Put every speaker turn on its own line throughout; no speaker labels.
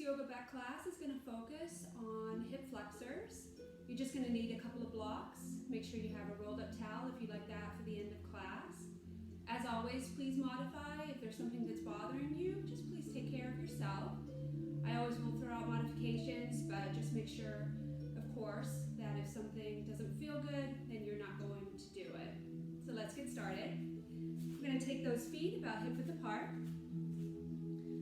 yogaback class is going to focus on hip flexors. You're just going to need a couple of blocks. Make sure you have a rolled up towel if you'd like that for the end of class. As always, please modify. If there's something that's bothering you, just please take care of yourself. I always will throw out modifications, but just make sure, of course, that if something doesn't feel good, then you're not going to do it. So let's get started. We're going to take those feet about hip width apart.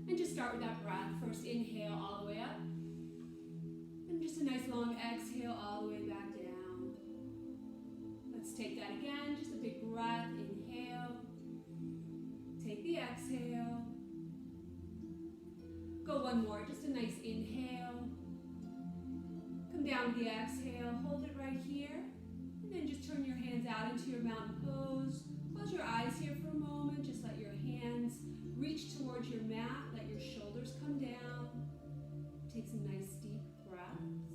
And just start with that breath. First inhale all the way up. And just a nice long exhale all the way back down. Let's take that again. Just a big breath. Inhale. Take the exhale. Go one more. Just a nice inhale. Come down with the exhale. Hold it right here. And then just turn your hands out into your mountain pose. Close your eyes here for a moment. Just let your hands reach towards your mat. Let your shoulders come down. Take some nice deep breaths.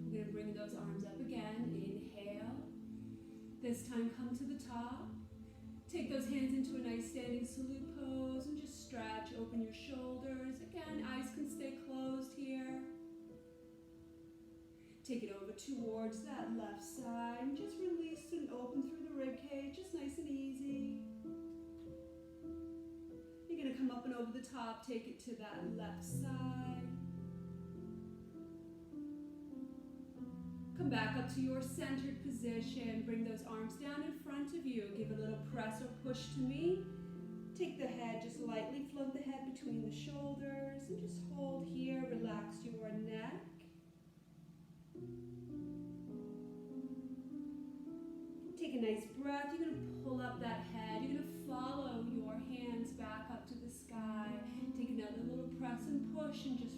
We're going to bring those arms up again. Inhale. This time come to the top. Take those hands into a nice standing salute pose and just stretch. Open your shoulders. Again, eyes can stay closed here. Take it over towards that left side and just release and open through the rib cage, just nice and easy. You're going to come up and over the top, take it to that left side. Come back up to your centered position. Bring those arms down in front of you. Give a little press or push to me. Take the head, just lightly float the head between the shoulders and just hold here. Relax your neck. Take a nice breath. You're going to pull up that head. You're going to follow your hands back up to the sky. Take another little press and push and just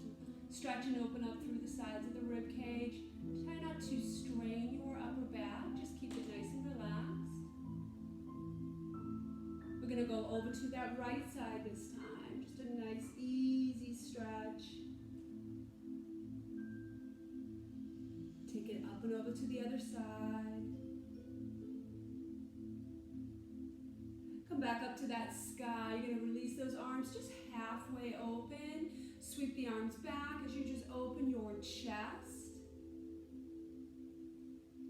stretch and open up through the sides of the rib cage. Try not to strain your upper back. Just keep it nice and relaxed. We're going to go over to that right side this time. Just a nice easy stretch. Take it up and over to the other side. Come back up to that sky. You're going to release those arms just halfway open. Sweep the arms back as you just open your chest.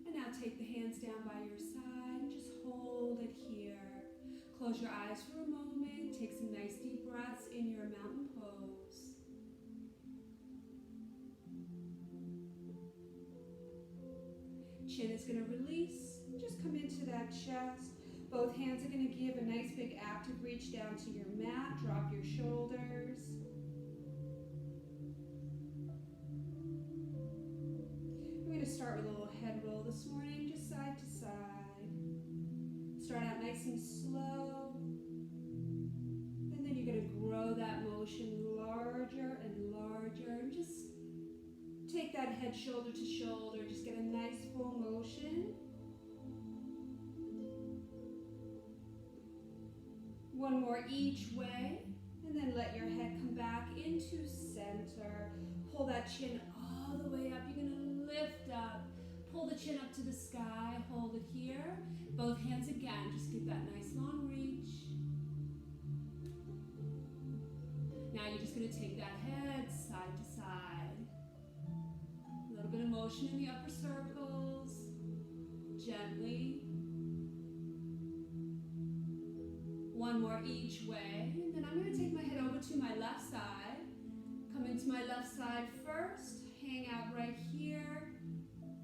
And now take the hands down by your side and just hold it here. Close your eyes for a moment. Take some nice deep breaths in your mountain pose. Chin is going to release. Just come into that chest. Both hands are going to give a nice big active reach down to your mat. Drop your shoulders. We're going to start with a little head roll this morning, just side to side. Start out nice and slow. And then you're going to grow that motion larger and larger. And just take that head shoulder to shoulder. Just get a nice full motion. One more each way, and then let your head come back into center. Pull that chin all the way up. You're going to lift up. Pull the chin up to the sky. Hold it here. Both hands again. Just give that nice long reach. Now you're just going to take that head side to side. A little bit of motion in the upper circles. Gently. One more each way, and then I'm going to take my head over to my left side. Come into my left side first, hang out right here,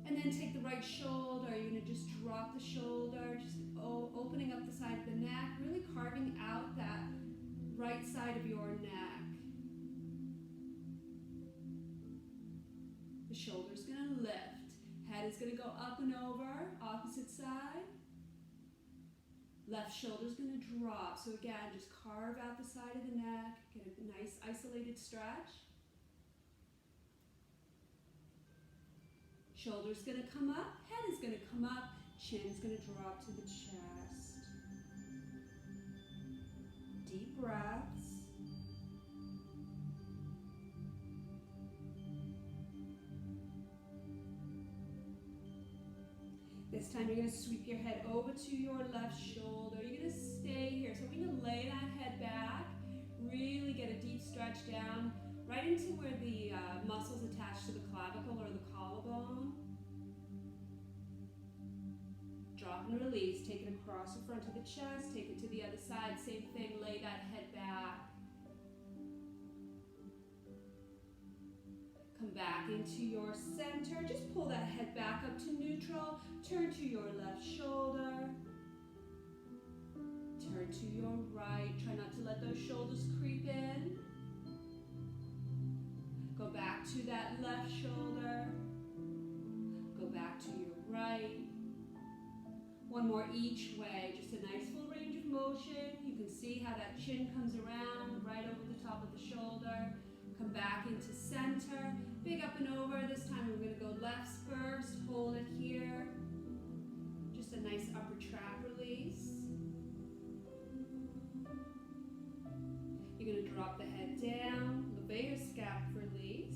and then take the right shoulder. You're going to just drop the shoulder, just opening up the side of the neck, really carving out that right side of your neck. The shoulder's going to lift. Head is going to go up and over, opposite side. Left shoulder's going to drop. So again, just carve out the side of the neck. Get a nice isolated stretch. Shoulder's going to come up. Head is going to come up. Chin's going to drop to the chest. Deep breaths. The This time you're going to sweep your head over to your left shoulder. You're going to stay here. So we're going to lay that head back, really get a deep stretch down right into where the muscles attached to the clavicle or the collarbone. Drop and release. Take it across the front of the chest. Take it to the other side. Same thing. Lay that head back. Come back into your center. Just pull that head back up to neutral. Turn to your left shoulder. Turn to your right. Try not to let those shoulders creep in. Go back to that left shoulder. Go back to your right. One more each way. Just a nice full range of motion. You can see how that chin comes around right over the top of the shoulder. Come back into center. Big up and over. This time we're going to go left first. Hold it here. Just a nice upper trap release. You're going to drop the head down. Levator scalp release.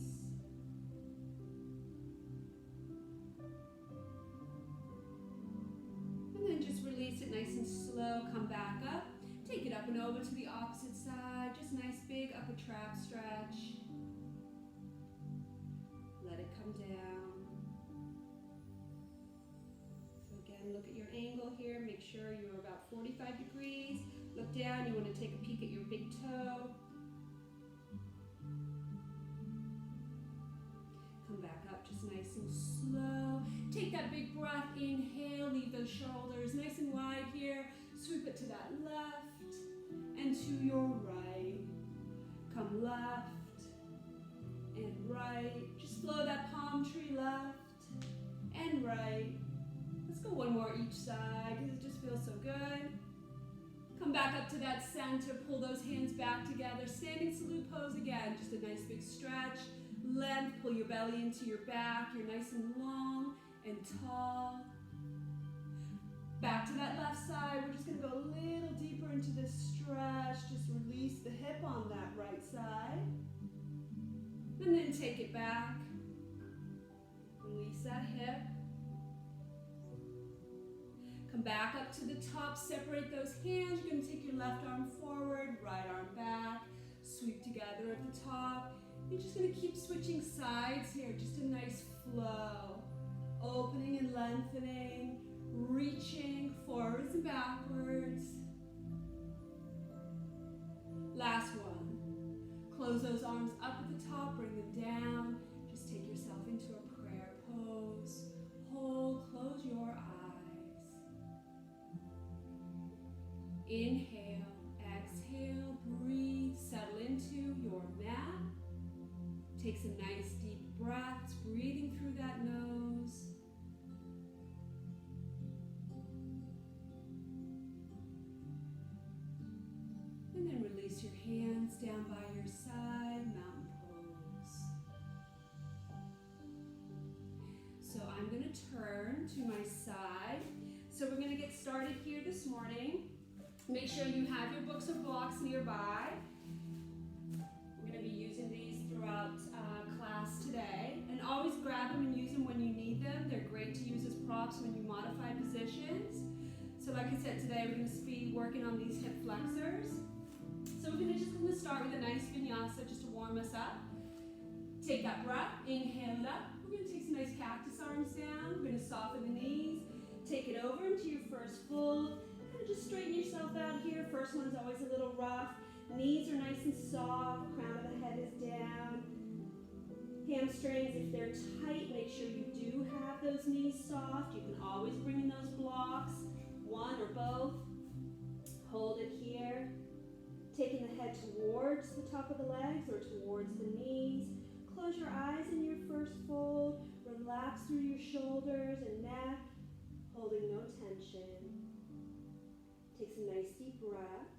And then just release it nice and slow. Come back up. Take it up and over to the opposite side. Just nice big upper trap stretch. Let it come down. So again, look at your angle here. Make sure you're about 45 degrees. Look down. You want to take a peek at your big toe. Come back up just nice and slow. Take that big breath. Inhale. Leave those shoulders nice and wide here. Sweep it to that left and to your right. Come left and right. Just flow that palm tree left and right. Let's go one more each side because it just feels so good. Come back up to that center. Pull those hands back together. Standing salute pose again. Just a nice big stretch. Length. Pull your belly into your back. You're nice and long and tall. Back to that left side. We're just going to go a little deeper into this stretch. Just release the hip on that right side. And then take it back. Release that hip. Come back up to the top. Separate those hands. You're going to take your left arm forward, right arm back. Sweep together at the top. You're just going to keep switching sides here. Just a nice flow. Opening and lengthening. Reaching forwards and backwards. Last one. Close those arms up at the top, bring them down. Just take yourself into a prayer pose. Hold, close your eyes. Inhale, exhale, breathe, settle into your mat. Take some nice deep breaths, breathing through that nose. And then release your hands down by your side, mountain pose. So I'm going to turn to my side. So we're going to get started here this morning. Make sure you have your books or blocks nearby. We're going to be using these throughout class today. And always grab them and use them when you need them. They're great to use as props when you modify positions. So like I said, today we're going to be working on these hip flexors. So we're going to start with a nice vinyasa just to warm us up. Take that breath, inhale it up. We're going to take some nice cactus arms down. We're going to soften the knees. Take it over into your first fold. Kind of just straighten yourself out here. First one's always a little rough. Knees are nice and soft. Crown of the head is down. Hamstrings, if they're tight, make sure you do have those knees soft. You can always bring in those blocks, one or both. Hold it here. Taking the head towards the top of the legs or towards the knees. Close your eyes in your first fold. Relax through your shoulders and neck, holding no tension. Take some nice deep breaths.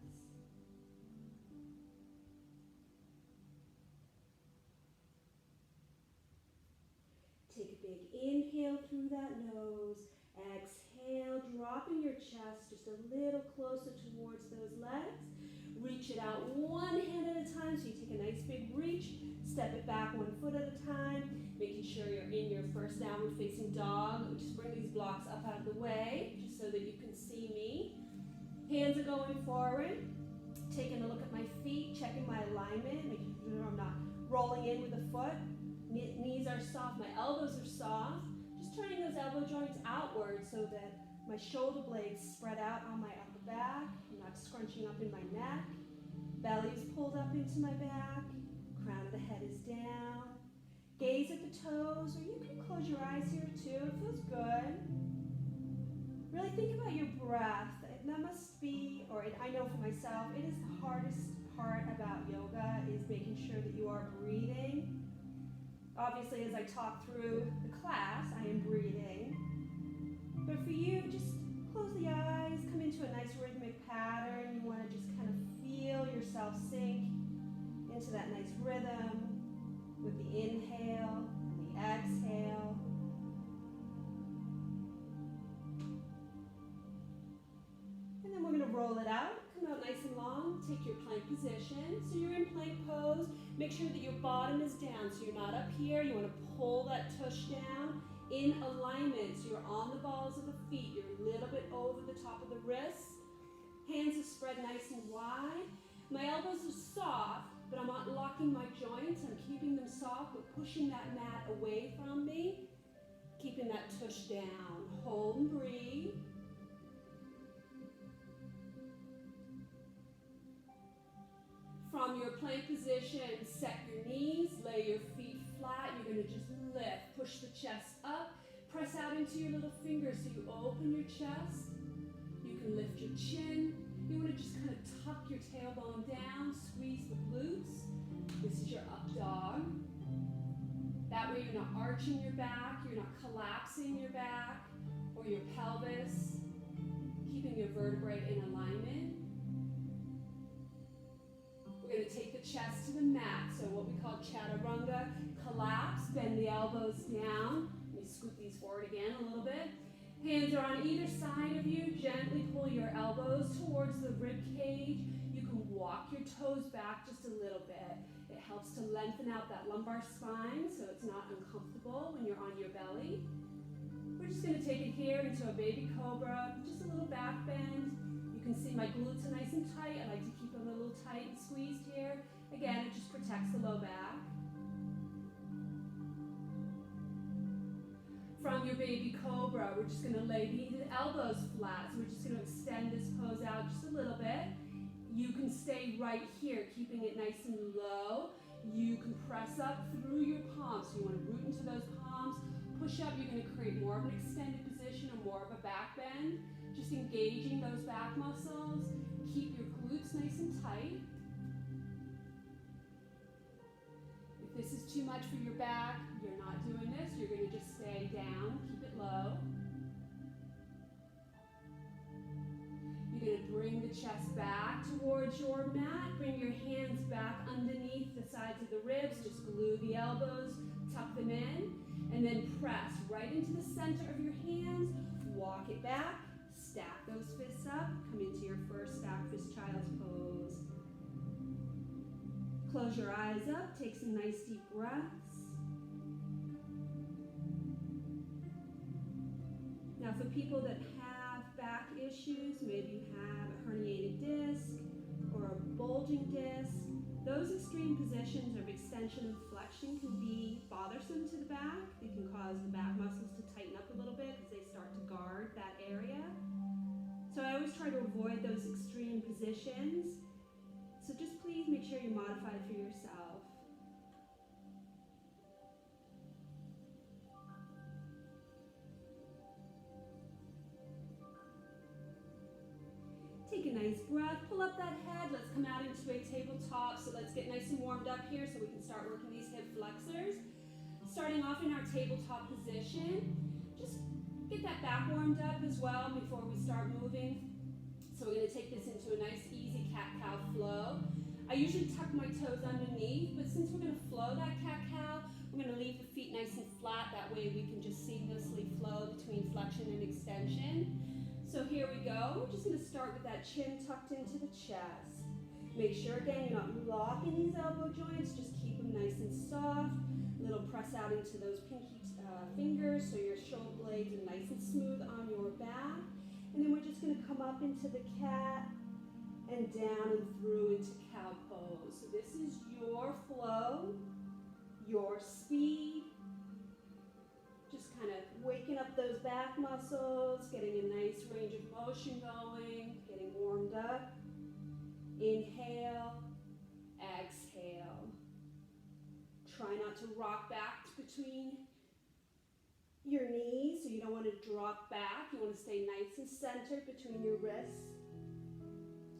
Take a big inhale through that nose. Exhale, dropping your chest just a little closer towards those legs. reach it out one hand at a time. So you take a nice big reach, step it back 1 foot at a time, making sure you're in your first downward facing dog. Just bring these blocks up out of the way, just so that you can see me. Hands are going forward, taking a look at my feet, checking my alignment, making sure I'm not rolling in with the foot. Knees are soft, my elbows are soft. Just turning those elbow joints outward so that my shoulder blades spread out on my upper back. I'm not scrunching up in my neck. Belly is pulled up into my back. Crown of the head is down. Gaze at the toes, or you can close your eyes here too. It feels good. Really think about your breath. That must be, or I know for myself, it is the hardest part about yoga is making sure that you are breathing. Obviously, as I talk through the class, I am breathing. But for you, just close the eyes, come into a nice rhythmic pattern. You want to just kind of feel yourself sink into that nice rhythm with the inhale and the exhale. And then we're going to roll it out. Come out nice and long. Take your plank position. So you're in plank pose. Make sure that your bottom is down. So you're not up here. You want to pull that tush down in alignment. So you're on the balls of the feet. You're a little bit over the top of the wrists. Hands are spread nice and wide. My elbows are soft, but I'm not locking my joints. I'm keeping them soft, but pushing that mat away from me. Keeping that tush down. Hold and breathe. From your plank position, set your knees, lay your feet flat. You're going to just lift, push the chest up, press out into your little fingers so you open your chest. You can lift your chin. You want to just kind of tuck your tailbone down, squeeze the glutes. This is your up dog. That way you're not arching your back, you're not collapsing your back or your pelvis, keeping your vertebrae in alignment. We're going to take the chest to the mat, so what we call chaturanga, collapse, bend the elbows down. Let me scoot these forward again a little bit. Hands are on either side of you. Gently pull your elbows towards the rib cage. You can walk your toes back just a little bit. It helps to lengthen out that lumbar spine so it's not uncomfortable when you're on your belly. We're just going to take it here into a baby cobra, just a little back bend. You can see my glutes are nice and tight. I like to keep them a little tight and squeezed here. Again, it just protects the low back. From your baby cobra, we're just going to lay the elbows flat. So we're just going to extend this pose out just a little bit. You can stay right here, keeping it nice and low. You can press up through your palms. So you want to root into those palms. Push up, you're going to create more of an extended position or more of a back bend. Just engaging those back muscles. Keep your glutes nice and tight. If this is too much for your back, you're not doing this. You're going to just stay down, keep it low. You're going to bring the chest back towards your mat. Bring your hands back underneath the sides of the ribs. Just glue the elbows, tuck them in, and then press right into the center of your hands. Walk it back, stack those fists up, come into your first stack fist child's pose. Close your eyes up, take some nice deep breaths. Now for people that have back issues, maybe you have a herniated disc or a bulging disc, those extreme positions of extension and flexion can be bothersome to the back. They can cause the back muscles to tighten up a little bit because they start to guard that area. So I always try to avoid those extreme positions. So just please make sure you modify it for yourself. Take a nice breath, pull up that head. Let's come out into a tabletop. So let's get nice and warmed up here so we can start working these hip flexors. Starting off in our tabletop position, just get that back warmed up as well before we start moving. So we're going to take this into a nice easy cat-cow flow. I usually tuck my toes underneath, but since we're going to flow that cat-cow, we're going to leave the feet nice and flat. That way we can just seamlessly flow between flexion and extension. So here we go. We're just going to start with that chin tucked into the chest. Make sure, again, you're not locking these elbow joints. Just keep them nice and soft. A little press out into those pinky fingers so your shoulder blades are nice and smooth on your back. And then we're just going to come up into the cat and down and through into cow pose. So this is your flow, your speed. Just kind of waking up those back muscles, getting a nice range of motion going, getting warmed up. Inhale, exhale. Try not to rock back between your knees, so you don't want to drop back. You want to stay nice and centered between your wrists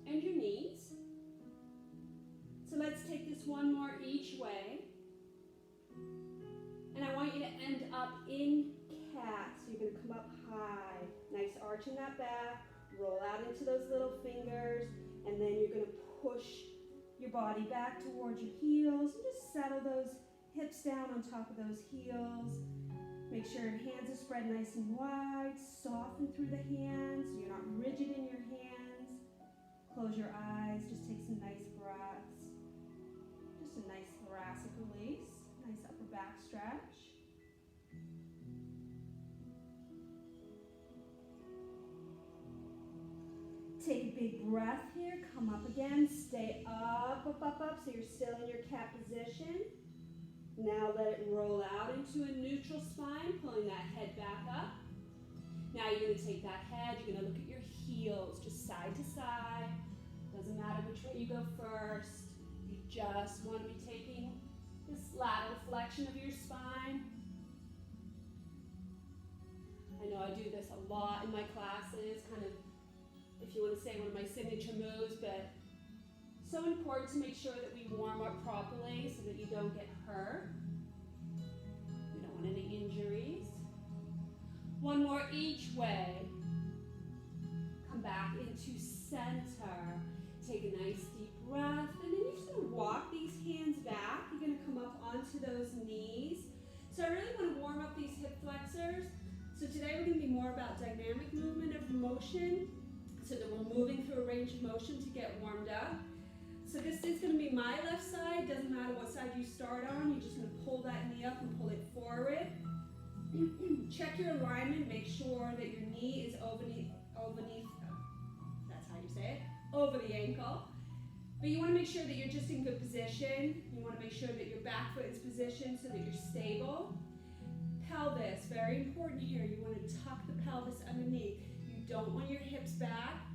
and your knees. So let's take this one more each way. And I want you to end up in cat. So you're going to come up high. Nice arch in that back. Roll out into those little fingers. And then you're going to push your body back towards your heels. And just settle those hips down on top of those heels. Make sure your hands are spread nice and wide. Soften through the hands so you're not rigid in your hands. Close your eyes. Just take some nice breaths. Just a nice thoracic release. Nice upper back stretch. Take a big breath here. Come up again. Stay up, up, up, up. So you're still in your cat position. Now let it roll out into a neutral spine, pulling that head back up. Now you're going to take that head, you're going to look at your heels, just side to side. Doesn't matter which way you go first. You just want to be taking this lateral flexion of your spine. I know I do this a lot in my classes, kind of, if you want to say, one of my signature moves, but so important to make sure that we warm up properly so that you don't get hurt. We don't want any injuries. One more each way. Come back into center. Take a nice deep breath, and then you're just going to walk these hands back. You're going to come up onto those knees. So I really want to warm up these hip flexors. So today we're going to be more about dynamic movement of motion, so that we're moving through a range of motion to get warmed up. So this is going to be my left side. Doesn't matter what side you start on. You're just going to pull that knee up and pull it forward. Check your alignment. Make sure that your knee is over the ankle. But you want to make sure that you're just in good position. You want to make sure that your back foot is positioned so that you're stable. Pelvis, very important here. You want to tuck the pelvis underneath. You don't want your hips back.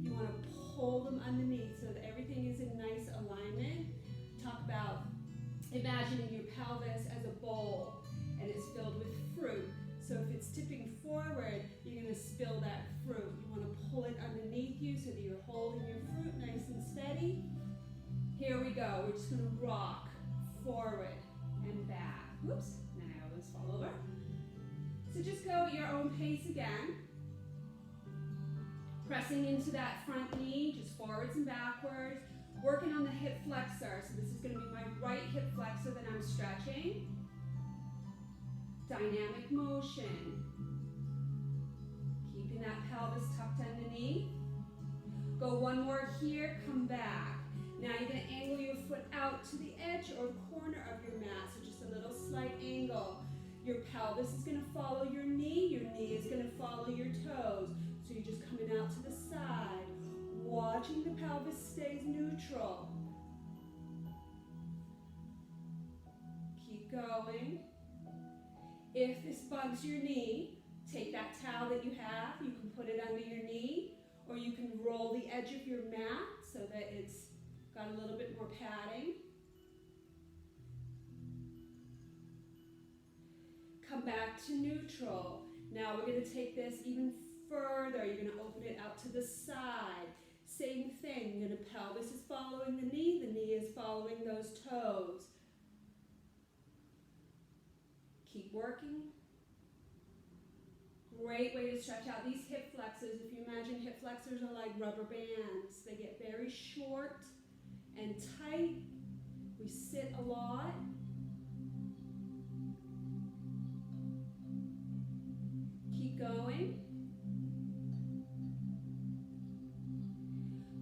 You want to pull them underneath so that everything is in nice alignment. Talk about imagining your pelvis as a bowl and it's filled with fruit. So if it's tipping forward, you're going to spill that fruit. You want to pull it underneath you so that you're holding your fruit nice and steady. Here we go. We're just going to rock forward and back. Whoops, now I almost fall over. So just go at your own pace again. Pressing into that front knee, just forwards and backwards. Working on the hip flexor. So this is going to be my right hip flexor that I'm stretching. Dynamic motion. Keeping that pelvis tucked underneath. Go one more here, come back. Now you're going to angle your foot out to the edge or corner of your mat. So just a little slight angle. Your pelvis is going to follow your knee is going to follow your toes. So you're just coming out to the side, watching the pelvis stays neutral. Keep going. If this bugs your knee, take that towel that you have, you can put it under your knee, or you can roll the edge of your mat so that it's got a little bit more padding. Come back to neutral. Now we're going to take this even further. You're going to open it out to the side. Same thing. The pelvis is following the knee is following those toes. Keep working. Great way to stretch out these hip flexors. If you imagine hip flexors are like rubber bands. They get very short and tight. We sit a lot. Keep going.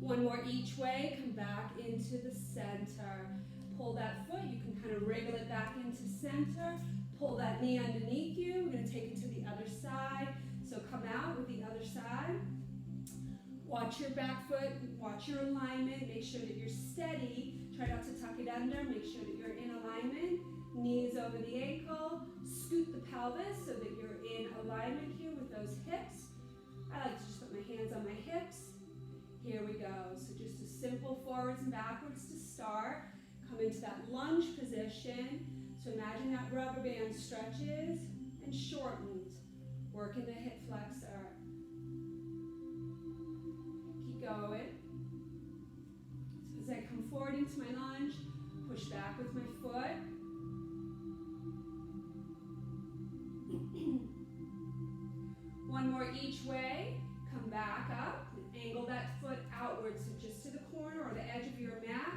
One more each way, come back into the center. Pull that foot, you can kind of wriggle it back into center. Pull that knee underneath you. We're going to take it to the other side. So come out with the other side. Watch your back foot, watch your alignment. Make sure that you're steady. Try not to tuck it under. Make sure that you're in alignment. Knees over the ankle. Scoot the pelvis so that you're in alignment here with those hips. I like to just put my hands on my hips. Here we go. So just a simple forwards and backwards to start. Come into that lunge position. So imagine that rubber band stretches and shortens. Working the hip flexor. Keep going. So as I come forward into my lunge, push back with my foot. One more each way. Come back up. Angle that foot outwards, so just to the corner or the edge of your mat.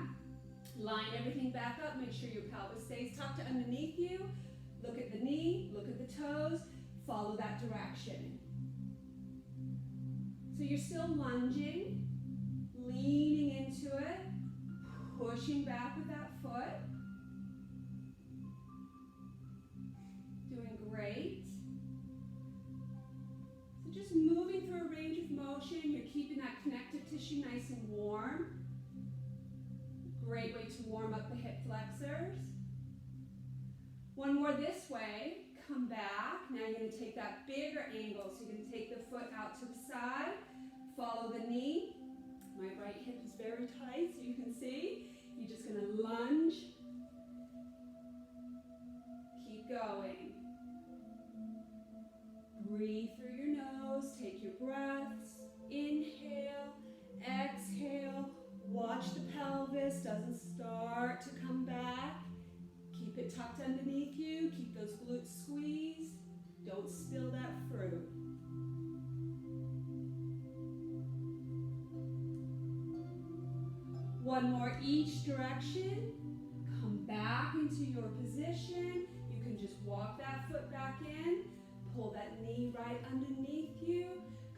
Line everything back up. Make sure your pelvis stays tucked underneath you. Look at the knee, look at the toes. Follow that direction. So you're still lunging, leaning into it, pushing back with that foot. Doing great. So just moving through a range of motion. You're keeping that connective tissue nice and warm. Great way to warm up the hip flexors. One more this way. Come back. Now you're going to take that bigger angle. So you're going to take the foot out to the side. Follow the knee. My right hip is very tight, so you can see. You're just going to lunge. Keep going. Breathe through your nose. Take your breaths. Inhale. Exhale. Watch the pelvis doesn't start to come back. Keep it tucked underneath you. Keep those glutes squeezed. Don't spill that fruit. One more each direction. Come back into your position. You can just walk that foot back in. Pull that knee right underneath you.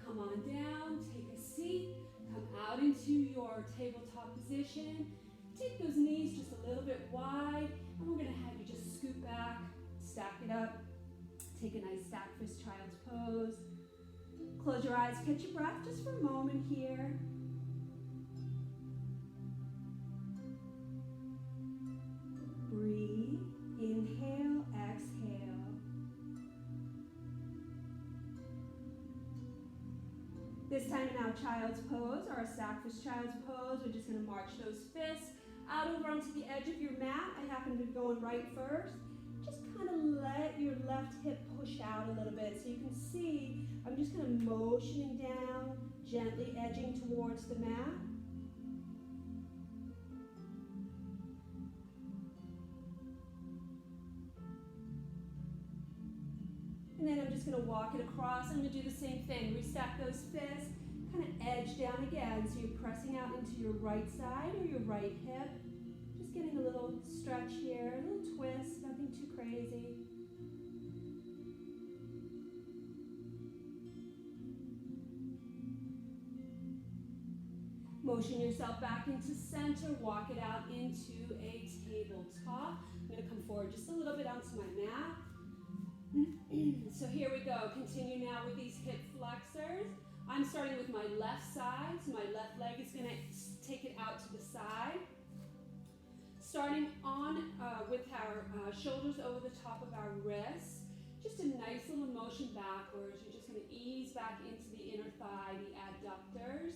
Come on down. Take a seat. Come out into your tabletop position. Take those knees just a little bit wide. And we're going to have you just scoot back, stack it up. Take a nice stack fist child's pose. Close your eyes, catch your breath just for a moment here. Breathe, inhale, exhale. This time in our child's pose, or a stack fist child's pose, we're just going to march those fists out over onto the edge of your mat. I happen to be going right first. Just kind of let your left hip push out a little bit so you can see I'm just kind of motioning down, gently edging towards the mat. And then I'm just going to walk it across. I'm going to do the same thing. Restack those fists, kind of edge down again. So you're pressing out into your right side or your right hip. Just getting a little stretch here, a little twist, nothing too crazy. Motion yourself back into center. Walk it out into a tabletop. I'm going to come forward just a little bit onto my mat. So here we go. Continue now with these hip flexors. I'm starting with my left side, so my left leg is going to take it out to the side. Starting on with our shoulders over the top of our wrists. Just a nice little motion backwards. You're just going to ease back into the inner thigh, the adductors.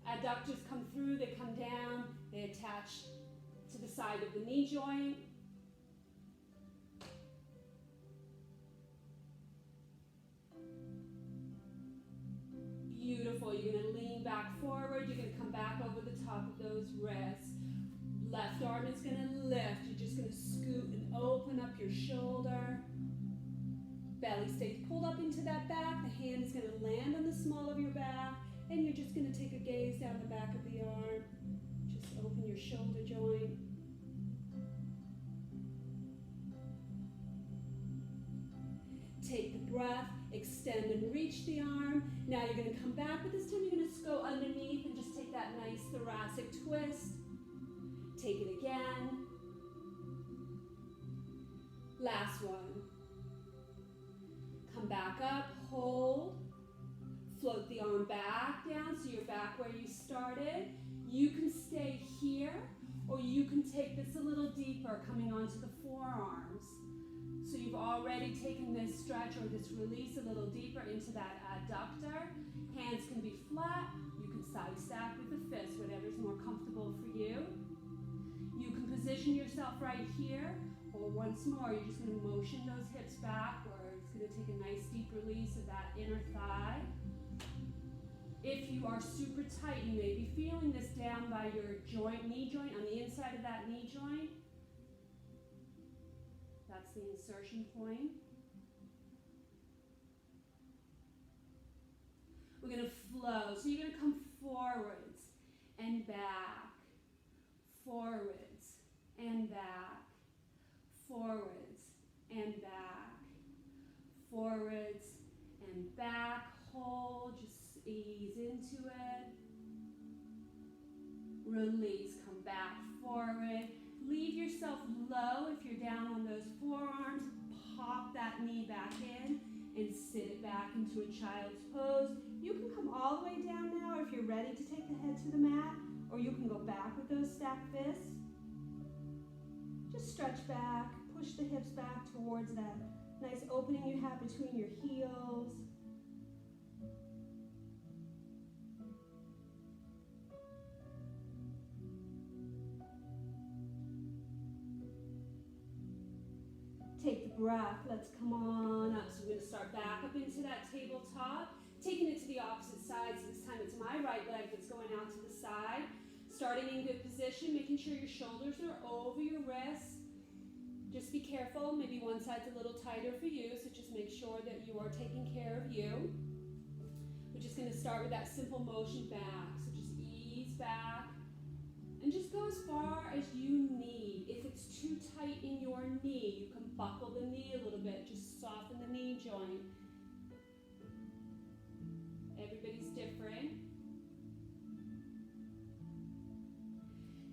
Adductors come through, they come down, they attach to the side of the knee joint. Beautiful. You're going to lean back forward. You're going to come back over the top of those wrists. Left arm is going to lift. You're just going to scoot and open up your shoulder. Belly stays pulled up into that back. The hand is going to land on the small of your back. And you're just going to take a gaze down the back of the arm. Just open your shoulder joint. Take the breath. Extend and reach the arm. Now you're going to come back, but this time you're going to go underneath and just take take that nice thoracic twist. Take it again. Last one. Come back up, hold. Float the arm back down so you're back where you started. You can stay here, or you can take this a little deeper, coming onto the forearms. So you've already taken this stretch or this release a little deeper into that adductor. Hands can be flat. You can side stack with the fists, whatever's more comfortable for you. You can position yourself right here, or once more, you're just going to motion those hips backwards. It's going to take a nice deep release of that inner thigh. If you are super tight, you may be feeling this down by your joint, knee joint, on the inside of that knee joint. That's the insertion point. We're going to flow. So you're going to come forwards and back, forwards and back, forwards and back, forwards and back. Hold, just ease into it. Release, come back forward. Leave yourself low if you're down on those forearms. Pop that knee back in and sit it back into a child's pose. You can come all the way down now if you're ready to take the head to the mat, or you can go back with those stacked fists. Just stretch back, push the hips back towards that nice opening you have between your heels. Take the breath. Let's come on up. So we're going to start back up into that tabletop, taking it to the opposite side. So this time it's my right leg that's going out to the side. Starting in good position, making sure your shoulders are over your wrists. Just be careful. Maybe one side's a little tighter for you, so just make sure that you are taking care of you. We're just going to start with that simple motion back. So just ease back and just go as far as you need. If it's too tight in your knee, you can buckle the knee a little bit. Just soften the knee joint. Everybody's different.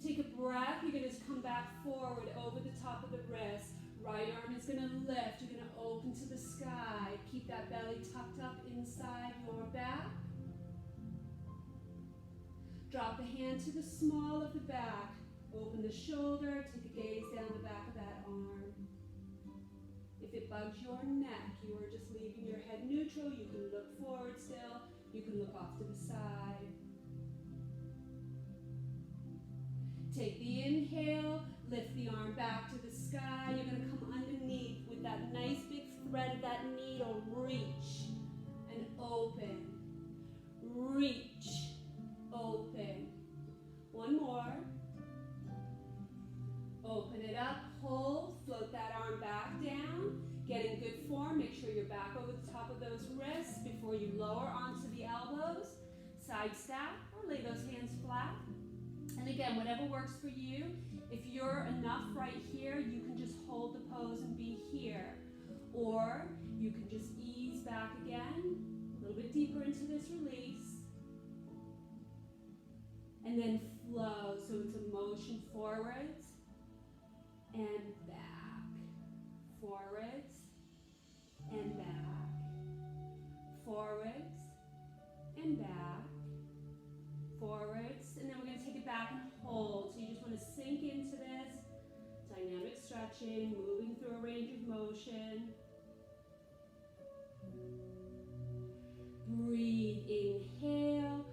Take a breath. You're going to come back forward over the top of the wrist. Right arm is going to lift. You're going to open to the sky. Keep that belly tucked up inside your back. Drop the hand to the small of the back. Open the shoulder. Take a gaze down the back of that arm. If it bugs your neck, you are just leaving your head neutral. You can look forward still. You can look off to the side. Take the inhale. Lift the arm back to the sky. You're going to come underneath with that nice big thread of that needle. Reach and open. Reach. Open. One more. Open it up, hold, float that arm back down. Get in good form. Make sure you're back over the top of those wrists before you lower onto the elbows. Side stack or lay those hands flat. And again, whatever works for you. If you're enough right here, you can just hold the pose and be here. Or you can just ease back again, a little bit deeper into this release. And then flow, so it's a motion forwards and back, forwards and back, forwards and back, forwards, and then we're going to take it back and hold. So you just want to sink into this, dynamic stretching, moving through a range of motion. Breathe, inhale.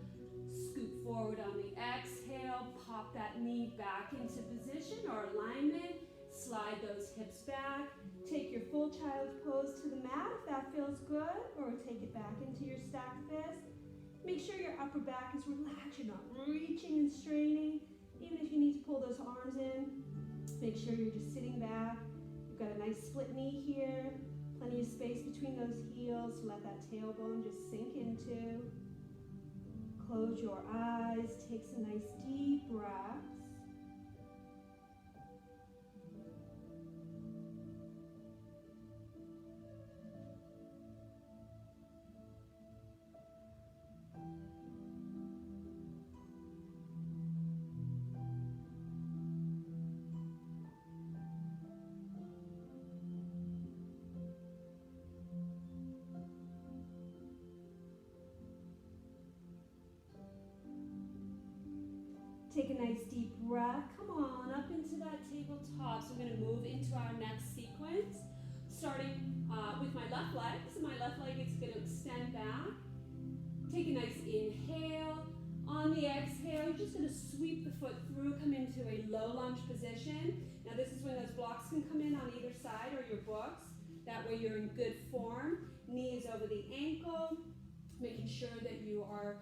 Scoop forward on the exhale, pop that knee back into position or alignment, slide those hips back, take your full child's pose to the mat if that feels good, or take it back into your stacked fist. Make sure your upper back is relaxed, you're not reaching and straining. Even if you need to pull those arms in, make sure you're just sitting back. You've got a nice split knee here, plenty of space between those heels to let that tailbone just sink into. Close your eyes, take some nice deep breaths. Take a nice deep breath. Come on, up into that tabletop. So we're going to move into our next sequence, starting with my left leg. So my left leg is going to extend back. Take a nice inhale. On the exhale, you're just going to sweep the foot through, come into a low lunge position. Now this is when those blocks can come in on either side or your books. That way you're in good form. Knees over the ankle, making sure that you are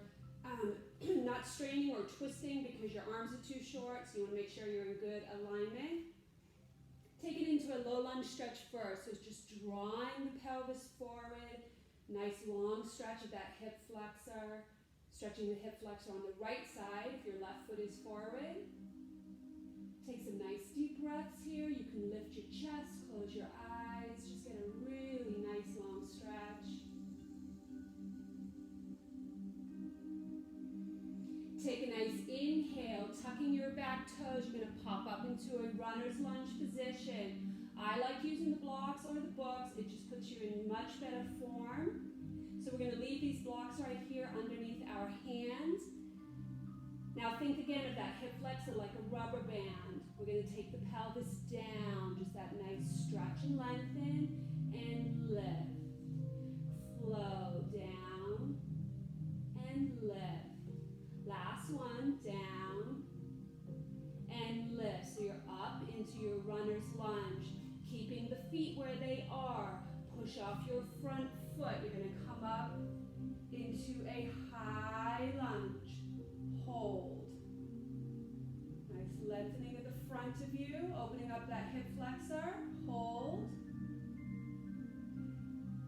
not straining or twisting because your arms are too short, so you want to make sure you're in good alignment. Take it into a low lunge stretch first, so it's just drawing the pelvis forward. Nice long stretch of that hip flexor. Stretching the hip flexor on the right side if your left foot is forward. Take some nice deep breaths here. You can lift your chest, close your eyes, just get a really nice long stretch. Take a nice inhale, tucking your back toes. You're going to pop up into a runner's lunge position. I like using the blocks or the books. It just puts you in much better form. So we're going to leave these blocks right here underneath our hands. Now think again of that hip flexor like a rubber band. We're going to take the pelvis down, just that nice stretch and lengthen, and lift. Flow down and lift. Last one, down and lift. So you're up into your runner's lunge, keeping the feet where they are. Push off your front foot. You're going to come up into a high lunge. Hold. Nice lengthening of the front of you, opening up that hip flexor. Hold.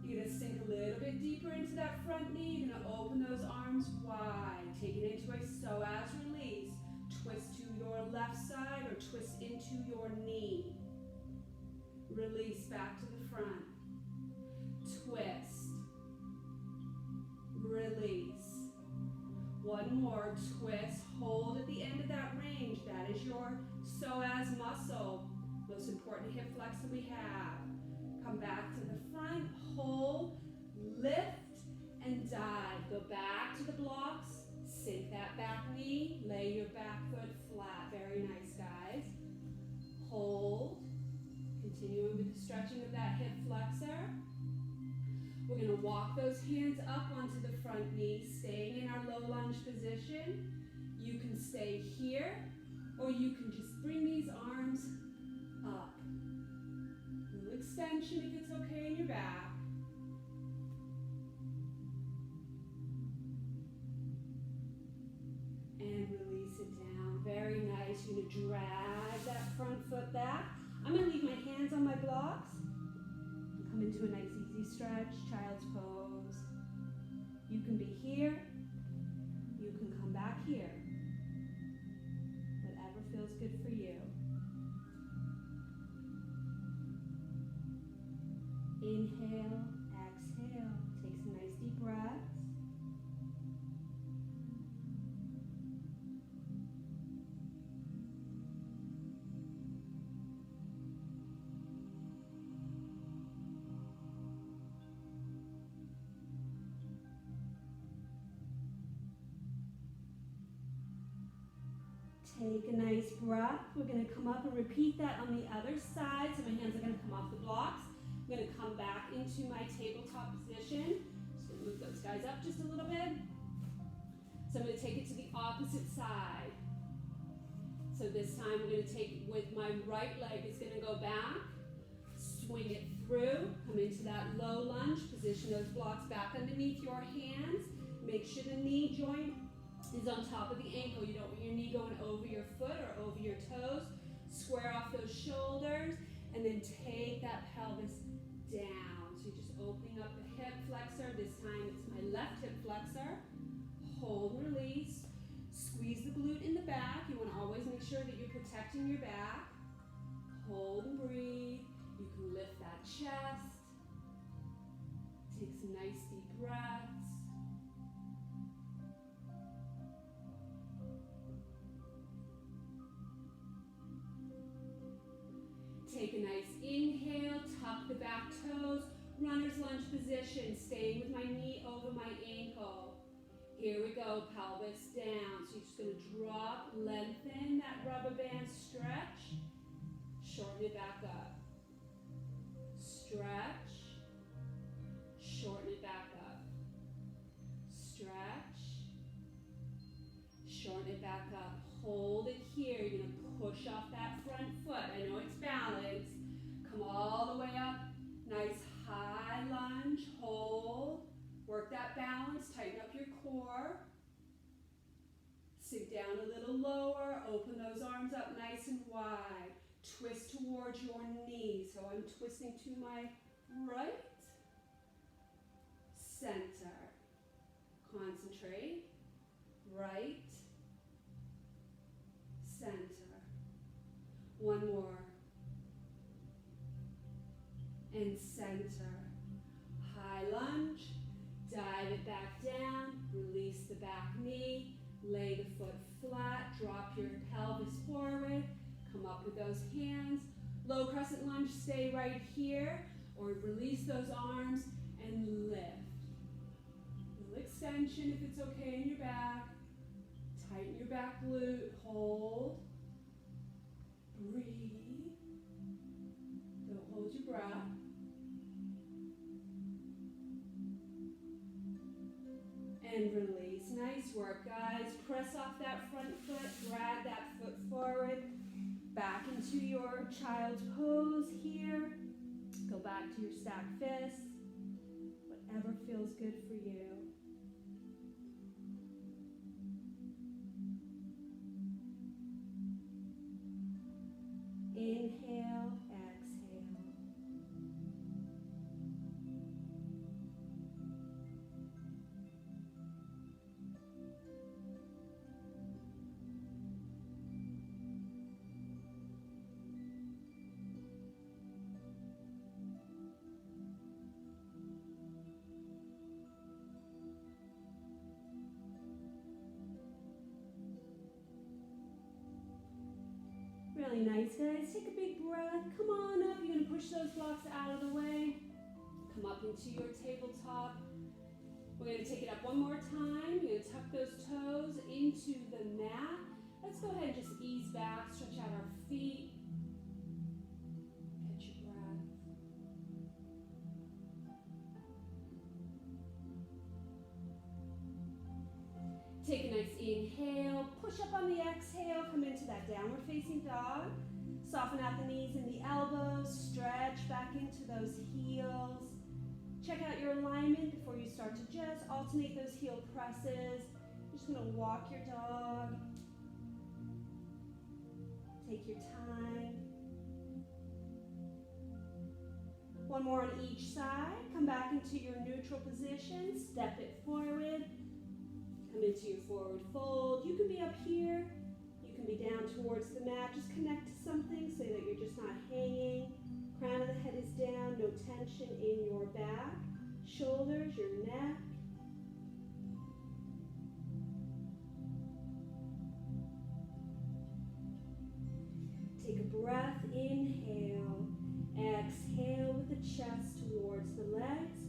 You're going to sink a little bit deeper into that front knee. You're going to open those arms wide. Take it into a psoas release. Twist to your left side or twist into your knee. Release back to the front. Twist. Release. One more. Twist. Hold at the end of that range. That is your psoas muscle. Most important hip flexor we have. Come back to the front. Hold. Lift and dive. Go back to the blocks. Sink that back knee. Lay your back foot flat. Very nice, guys. Hold. Continuing with the stretching of that hip flexor. We're going to walk those hands up onto the front knee, staying in our low lunge position. You can stay here, or you can just bring these arms up. A little extension if it's okay in your back. And release it down. Very nice. You're going to drag that front foot back. I'm going to leave my hands on my blocks. Come into a nice easy stretch, child's pose. You can be here. You can come back here. Whatever feels good for you. Inhale, exhale. Take some nice deep breaths. Take a nice breath. We're going to come up and repeat that on the other side. So my hands are going to come off the blocks. I'm going to come back into my tabletop position. Just going to move those guys up just a little bit. So I'm going to take it to the opposite side. So this time we're going to take it with my right leg. It's going to go back. Swing it through. Come into that low lunge. Position those blocks back underneath your hands. Make sure the knee joint is on top of the ankle. You don't want your knee going over your foot or over your toes. Square off those shoulders and then take that pelvis down. So you're just opening up the hip flexor. This time it's my left hip flexor. Hold and release. Squeeze the glute in the back. You want to always make sure that you're protecting your back. Hold and breathe. You can lift that chest. Take some nice deep breaths. Take a nice inhale, tuck the back toes, runner's lunge position, staying with my knee over my ankle. Here we go, pelvis down. So you're just going to drop, lengthen that rubber band stretch, shorten it back up. Stretch, shorten it back up. Stretch, shorten it back up. Hold it here. You're going to push off that front foot. I know it's balanced. Come all the way up. Nice high lunge. Hold. Work that balance. Tighten up your core. Sink down a little lower. Open those arms up nice and wide. Twist towards your knee. So I'm twisting to my right. Center. Concentrate. Right. Center. One more. And center. High lunge. Dive it back down. Release the back knee. Lay the foot flat. Drop your pelvis forward. Come up with those hands. Low crescent lunge, stay right here. Or release those arms and lift. Little extension if it's okay in your back. Tighten your back glute. Hold. Breathe. Don't hold your breath. And release. Nice work, guys. Press off that front foot. Drag that foot forward. Back into your child's pose here. Go back to your stacked fists. Whatever feels good for you. Inhale, exhale. Really nice, guys. Take a big breath. Come on up. You're going to push those blocks out of the way. Come up into your tabletop. We're going to take it up one more time. You're going to tuck those toes into the mat. Let's go ahead and just ease back, stretch out our feet. Catch your breath. Take a nice inhale, push up on the exhale, come into that downward facing dog. Soften out the knees and the elbows, stretch back into those heels. Check out your alignment before you start to just alternate those heel presses. You're just going to walk your dog. Take your time. One more on each side. Come back into your neutral position. Step it forward. Come into your forward fold. You can be up here. You can be down towards the mat. Just connect to something so that you're just not hanging. Crown of the head is down. No tension in your back, shoulders, your neck. Take a breath. Inhale. Exhale with the chest towards the legs.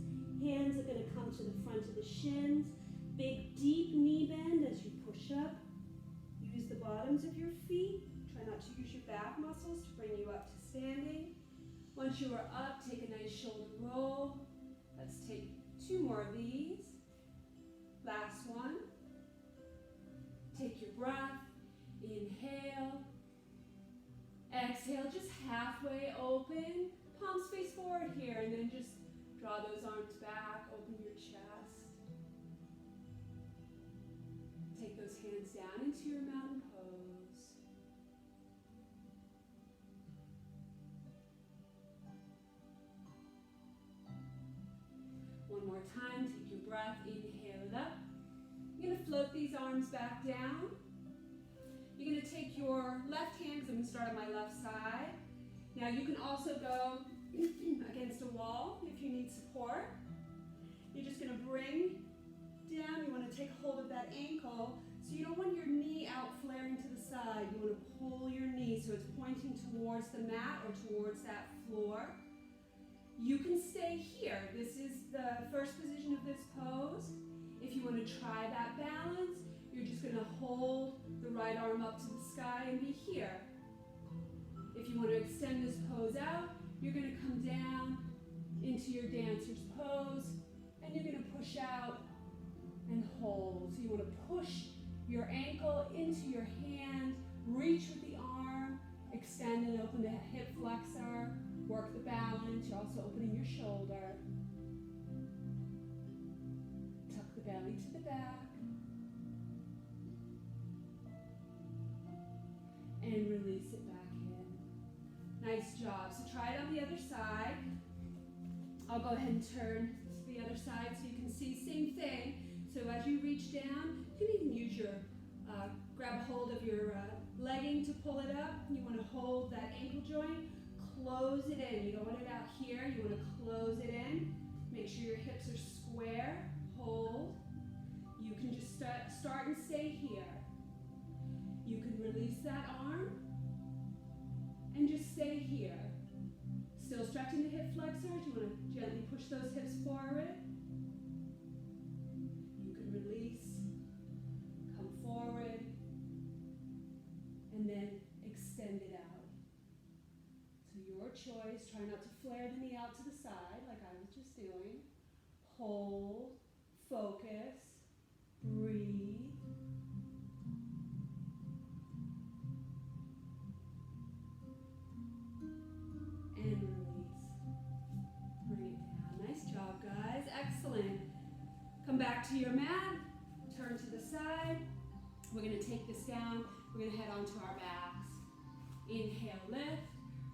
Hands are going to come to the front of the shins. Big, deep knee bend as you push up. Use the bottoms of your feet. Try not to use your back muscles to bring you up to standing. Once you are up, take a nice shoulder roll. Let's take 2 more of these. Last one. Take your breath. Inhale. Exhale, just halfway open. Palms face forward here, and then just draw those arms back. Open your chest. Take those hands down into your mountain pose. One more time, take your breath, inhale it up. You're going to float these arms back down. You're going to take your left hand, because I'm going to start on my left side. Now you can also go against a wall if you need support. You're just going to bring down. You want to take hold of that ankle. So you don't want your knee out flaring to the side. You want to pull your knee so it's pointing towards the mat or towards that floor. You can stay here. This is the first position of this pose. If If you want to try that balance, you're just going to hold the right arm up to the sky and be here. If you want to extend this pose out, you're going to come down into your dancer's pose, and you're going to push out and hold. So you want to push your ankle into your hand, reach with the arm, extend and open the hip flexor, work the balance. You're also opening your shoulder. Tuck the belly to the back. And release it back in. Nice job. So try it on the other side. I'll go ahead and turn to the other side so you can see same thing. So as you reach down, you can even use your, grab hold of your legging to pull it up. You want to hold that ankle joint, close it in. You don't want it out here, you want to close it in. Make sure your hips are square, hold. You can just start and stay here. You can release that arm and just stay here. Still stretching the hip flexors. You want to gently push those hips forward. You can release, come forward, and then extend it out. So your choice. Try not to flare the knee out to the side like I was just doing. Hold, focus, breathe. And release. Bring it down. Nice job, guys. Excellent. Come back to your mat. Turn to the side. We're going to take this down. We're going to head onto our backs. Inhale, lift.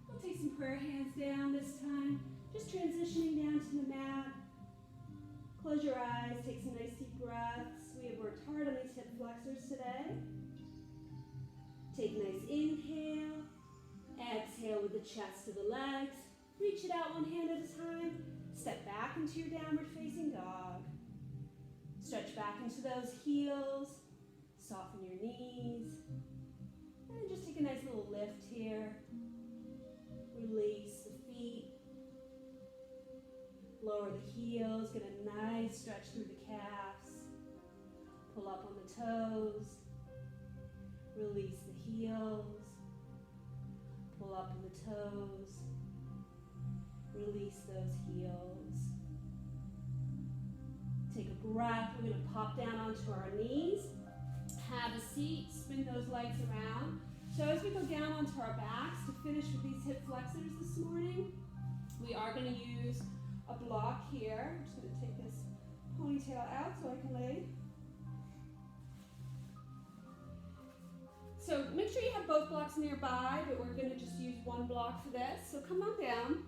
We'll take some prayer hands down this time. Just transitioning down to the mat. Close your eyes. Take some nice deep breaths. We have worked hard on these hip flexors today. Take a nice inhale. Exhale with the chest to the legs. Reach it out one hand at a time. Step back into your downward facing dog. Stretch back into those heels. Soften your knees. And then just take a nice little lift here. Release the feet. Lower the heels. Get a nice stretch through the calves. Pull up on the toes. Release the heels. Pull up on the toes. Release those heels. Take a breath. We're going to pop down onto our knees. Have a seat. Spin those legs around. So as we go down onto our backs to finish with these hip flexors this morning, we are going to use a block here. I'm just going to take this ponytail out so I can lay. So make sure you have both blocks nearby, but we're going to just use one block for this. So come on down.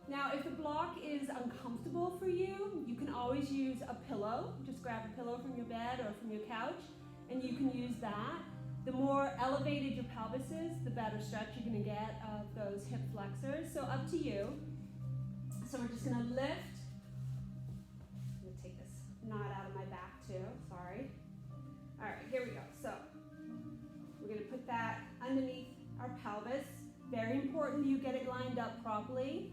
Now, if the block is uncomfortable for you, you can always use a pillow. Just grab a pillow from your bed or from your couch, and you can use that. The more elevated your pelvis is, the better stretch you're going to get of those hip flexors. So up to you. So we're just going to lift. I'm going to take this knot out of my back too. Sorry. All right, here we go. So we're going to put that underneath our pelvis. Very important you get it lined up properly.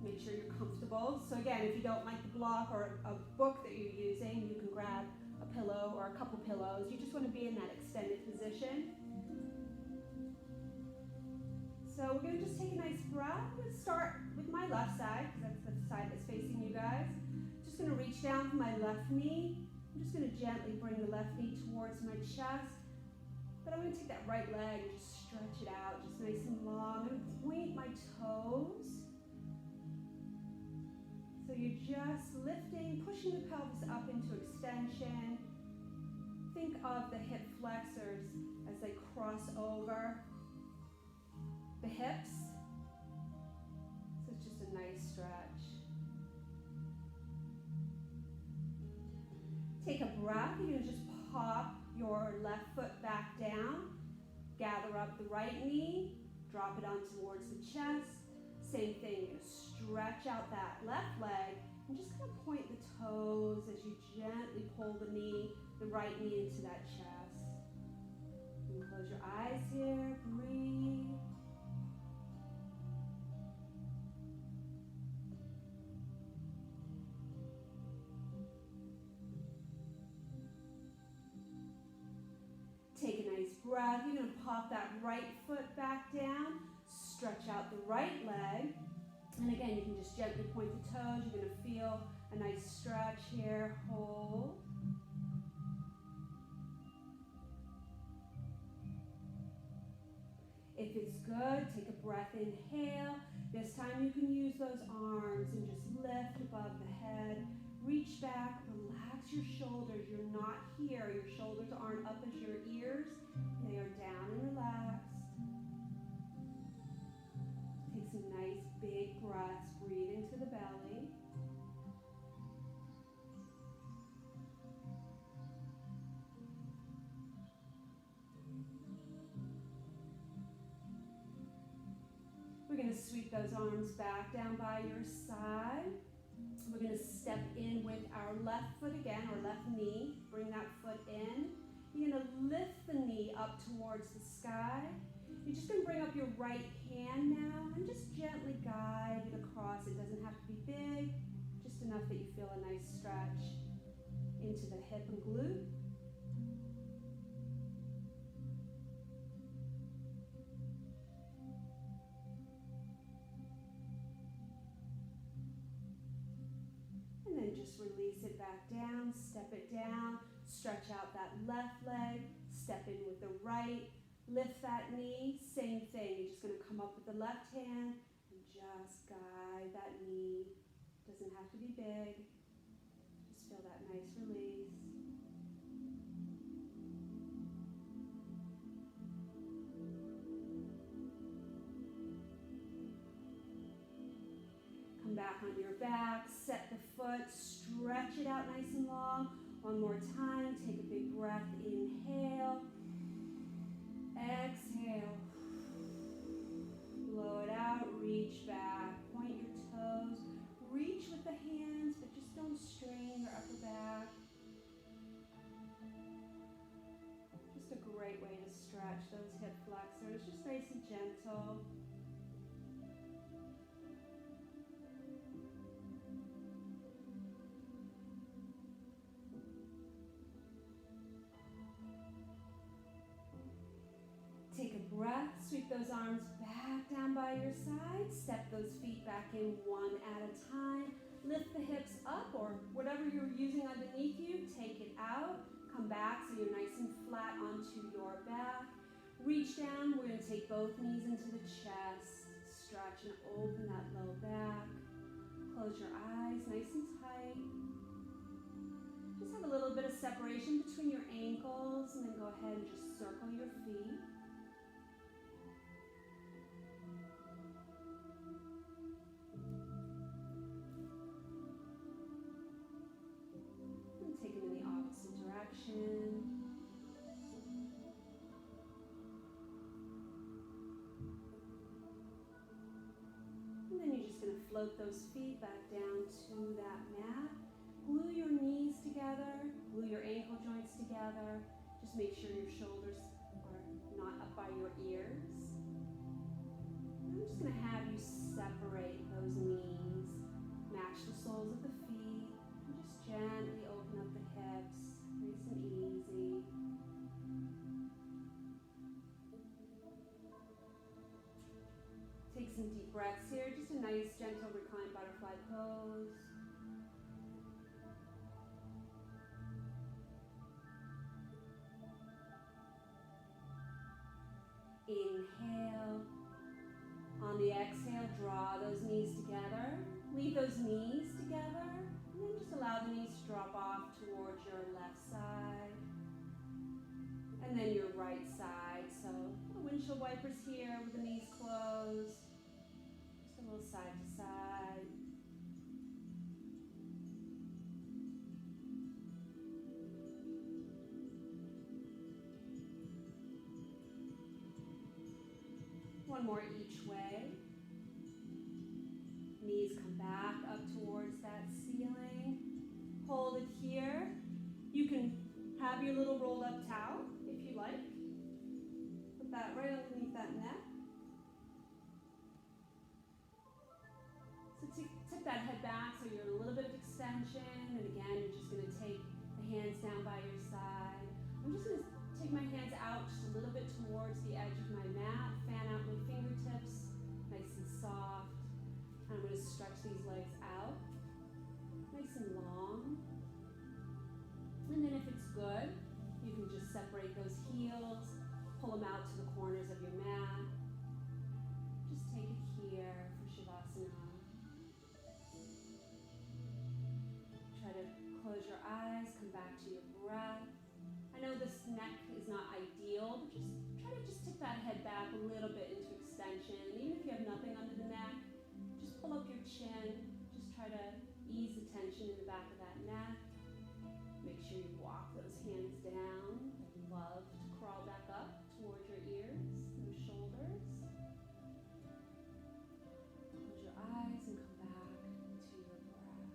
Make sure you're comfortable. So again, if you don't like the block or a book that you're using, you can grab a pillow or a couple pillows. You just want to be in that extended position. So we're going to just take a nice breath. Let's start with my left side, because that's the side that's facing you guys. Just going to reach down for my left knee. I'm just going to gently bring the left knee towards my chest. But I'm going to take that right leg and just stretch it out, just nice and long. I'm going to point my toes. So you're just lifting, pushing the pelvis up into extension. Think of the hip flexors as they cross over the hips. So it's just a nice stretch. Take a breath. You're going to just pop your left foot back down. Gather up the right knee. Drop it on towards the chest. Same thing. You're going to stretch out that left leg and just kind of point the toes as you gently pull the right knee into that chest. And close your eyes here. Breathe. hop that right foot back down, stretch out the right leg. And again, you can just gently point the toes. You're going to feel a nice stretch here. Hold. If it's good, take a breath, inhale. This time you can use those arms and just lift above the head. Reach back, relax your shoulders. You're not here. Your shoulders aren't up as your ears. They are down and relaxed. Take some nice big breaths. Breathe into the belly. We're going to sweep those arms back down by your side. We're going to step in with our left foot again, or left knee. Bring that foot in. You're going to lift the knee up towards the sky. You're just going to bring up your right hand now and just gently guide it across. It doesn't have to be big, just enough that you feel a nice stretch into the hip and glute. And then just release it back down, step it down, stretch out that left leg, step in with the right. Lift that knee, same thing. You're just going to come up with the left hand and just guide that knee. Doesn't have to be big. Just feel that nice release. Come back on your back, set the foot, stretch it out nice and long. One more time, take a big breath, inhale. Exhale. Blow it out, reach back, point your toes, reach with the hands, but just don't strain your upper back. Just a great way to stretch those hip flexors, just nice and gentle. Take a breath, sweep those arms back down by your side, step those feet back in one at a time, lift the hips up or whatever you're using underneath you, take it out, come back so you're nice and flat onto your back. Reach down, we're going to take both knees into the chest, stretch and open that low back, close your eyes nice and tight. Just have a little bit of separation between your ankles and then go ahead and just circle your feet. Take them in the opposite direction. And then you're just going to float those feet back down to that mat. Glue your knees together, glue your ankle joints together. Just make sure your shoulders are not up by your ears. And I'm just going to have you separate those knees, match the soles of the feet, and just gently open up the hips, nice and easy. Take some deep breaths here, just a nice gentle reclined butterfly pose. Inhale. On the exhale, draw those knees together. Leave those knees together. And then just allow the knees to drop off towards your left side. And then your right side. So windshield wipers here with the knees closed. Just a little side to side. One more each way. Knees come back up towards that ceiling. Hold it here. You can have your little rolled up towel if you like. Put that right underneath that neck. So tip that head back so you're in a little bit of extension. And again, you're just going to take the hands down by your side. I'm just going to Take my hands out just a little bit towards the edge of my mat. Fan out my fingertips, nice and soft. I'm going to stretch these legs out, nice and long. And then if it's good, you can just separate those heels, pull them out to the corners of your mat. Just take it here for Shavasana. Try to close your eyes, come back to your breath. I know this neck is not ideal, but try to tip that head back a little bit into extension. Even if you have nothing under the neck, just pull up your chin. Just try to ease the tension in the back of that neck. Make sure you walk those hands down. I love to crawl back up towards your ears, those shoulders. Close your eyes and come back to your breath.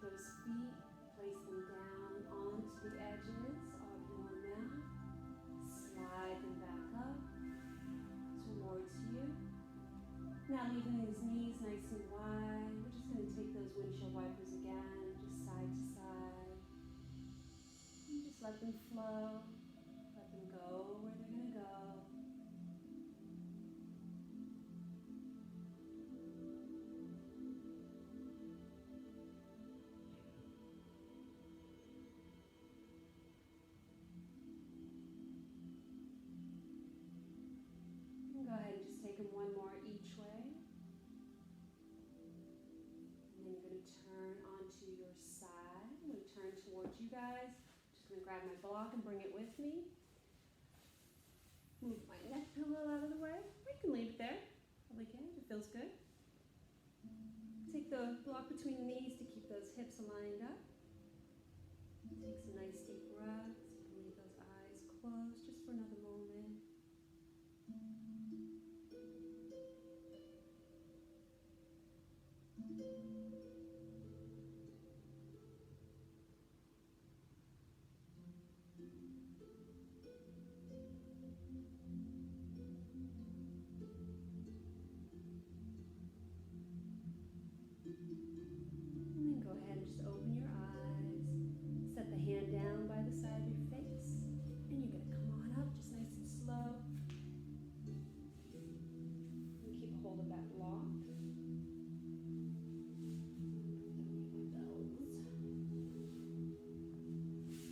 Those feet, place them down onto the edges of your mat. Slide them back up towards you. Now leaving these knees nice and wide, we're just going to take those windshield wipers again, just side to side. And just let them flow. Let them go where they're going to go. Go ahead and just take them one more each way. And then you're going to turn onto your side. I'm going to turn towards you guys. Just going to grab my block and bring it with me. Move my neck pillow out of the way. Or you can leave it there. Probably can if it feels good. Take the block between the knees to keep those hips aligned up. Take some nice deep breaths. You can leave those eyes closed just for another moment. And then go ahead and just open your eyes. Set the hand down by the side of your face. And you're going to come on up just nice and slow. And keep hold of that block.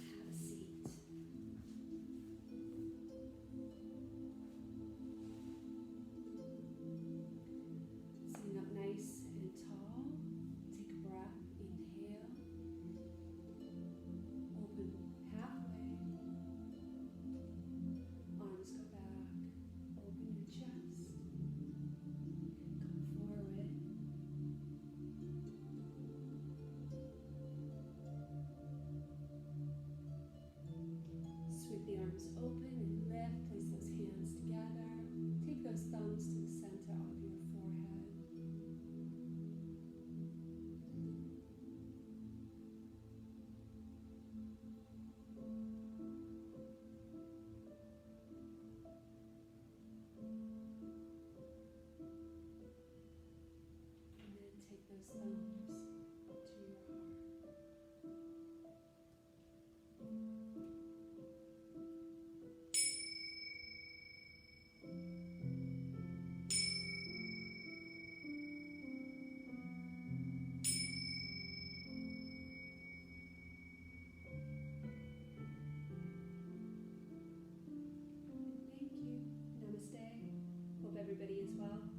Have a seat. Sitting up nice and tall. Take a breath. Inhale. Open halfway. Arms go back. Open your chest. Come forward. Sweep the arms open and lift. Place those hands together. Take those thumbs to the center of your forehead. And then take those thumbs up to your heart. everybody as well.